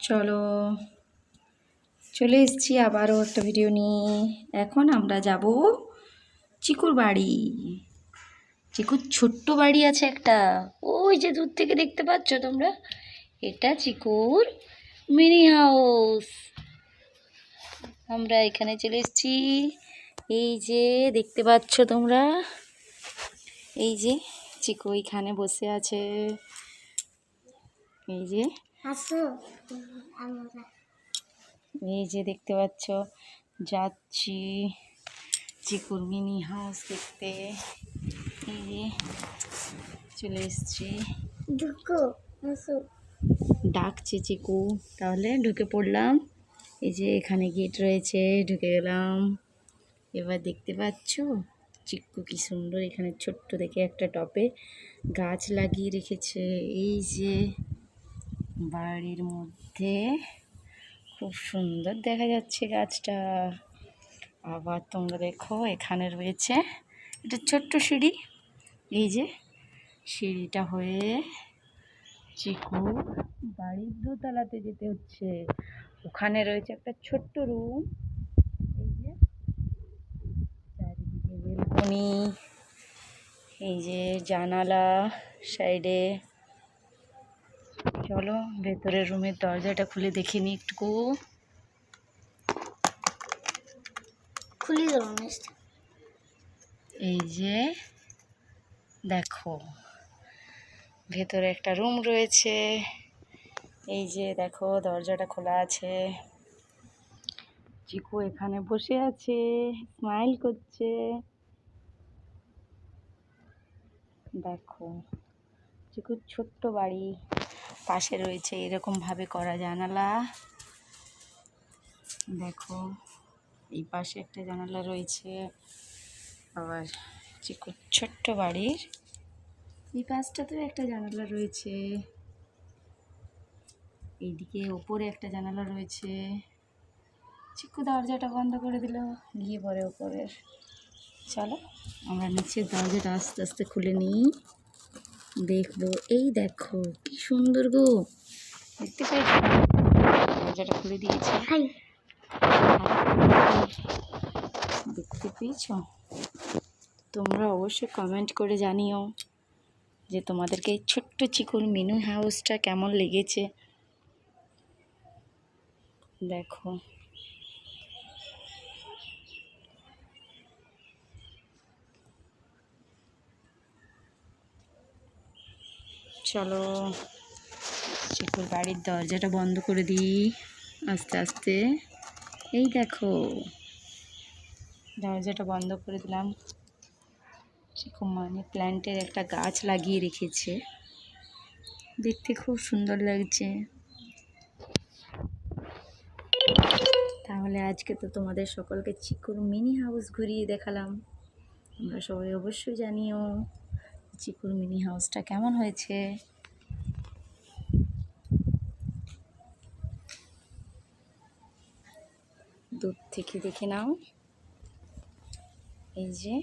চলো চলে এসেছি আবারও একটা ভিডিও নিয়ে। এখন আমরা যাব চিকুর বাড়ি। চিকুর ছোট্ট বাড়ি আছে একটা, ওই যে দূর থেকে দেখতে পাচ্ছ তোমরা, এটা চিকুর মিনি হাউস। আমরা এখানে চলে এসেছি। এই যে দেখতে পাচ্ছ তোমরা, এই যে চিকু এখানে বসে আছে। এই যে এই যে দেখতে পাচ্ছ, যাচ্ছি চিকুর মিনি হাউস দেখতে। এই যে চলে এসছি, ডাকছে চিকু, তাহলে ঢুকে পড়লাম। এই যে এখানে গেট রয়েছে, ঢুকে গেলাম। এবার দেখতে পাচ্ছ চিকু কি সুন্দর এখানে ছোট্ট দেখে একটা টবে গাছ লাগিয়ে রেখেছে। এই যে বাড়ির মধ্যে খুব সুন্দর দেখা যাচ্ছে গাছটা। আবার তোমরা দেখো এখানে রয়েছে একটা ছোট্ট সিঁড়ি। এই যে সিঁড়িটা হয়ে চিকু বাড়ির দোতলাতে যেতে হচ্ছে। ওখানে রয়েছে একটা ছোট্ট রুম। এই যে চারিদিকে বেলকনি, এই যে জানালা সাইডে। চলো ভেতরের রুমের দরজাটা খুলে দেখিনি একটু। খুলে দেবো। এই যে দেখো ভেতরে একটা রুম রয়েছে। এই যে দেখো দরজাটা খোলা আছে। চিকু এখানে বসে আছে, স্মাইল করছে। দেখো চিকুর ছোট্ট বাড়ি, পাশে রয়েছে এরকম ভাবে করা জানালা। দেখো এই পাশে একটা জানালা রয়েছে। আবার চিকুর ছোট্ট বাড়ির এই পাশটাতেও একটা জানালা রয়েছে। এইদিকে ওপরে একটা জানালা রয়েছে। চিকু দরজাটা বন্ধ করে দিল, গিয়ে পরে ওপরের। চলো আমরা নিচের দরজাটা আস্তে আস্তে খুলে নিই, দেখবো। এই দেখো কি সুন্দর গো, দেখতে পেয়েছো? দরজাটা খুলে দিয়েছে, দেখতে পেয়েছো? তোমরা অবশ্যই কমেন্ট করে জানিও যে তোমাদেরকে এই ছোট্ট চিকুর মিনি হাউসটা কেমন লেগেছে। দেখো চলো চিকুর বাড়ির দরজাটা বন্ধ করে দিই আস্তে আস্তে। এই দেখো দরজাটা বন্ধ করে দিলাম। চিকু মানি প্ল্যান্টের একটা গাছ লাগিয়ে রেখেছে, দেখতে খুব সুন্দর লাগছে। তাহলে আজকে তো তোমাদের সকলকে চিকুর মিনি হাউস ঘুরিয়ে দেখালাম। তোমরা সবাই অবশ্যই জানিও চিকুর মিনি হাউসটা কেমন হয়েছে। দূর থেকে দেখে নাও। এই যে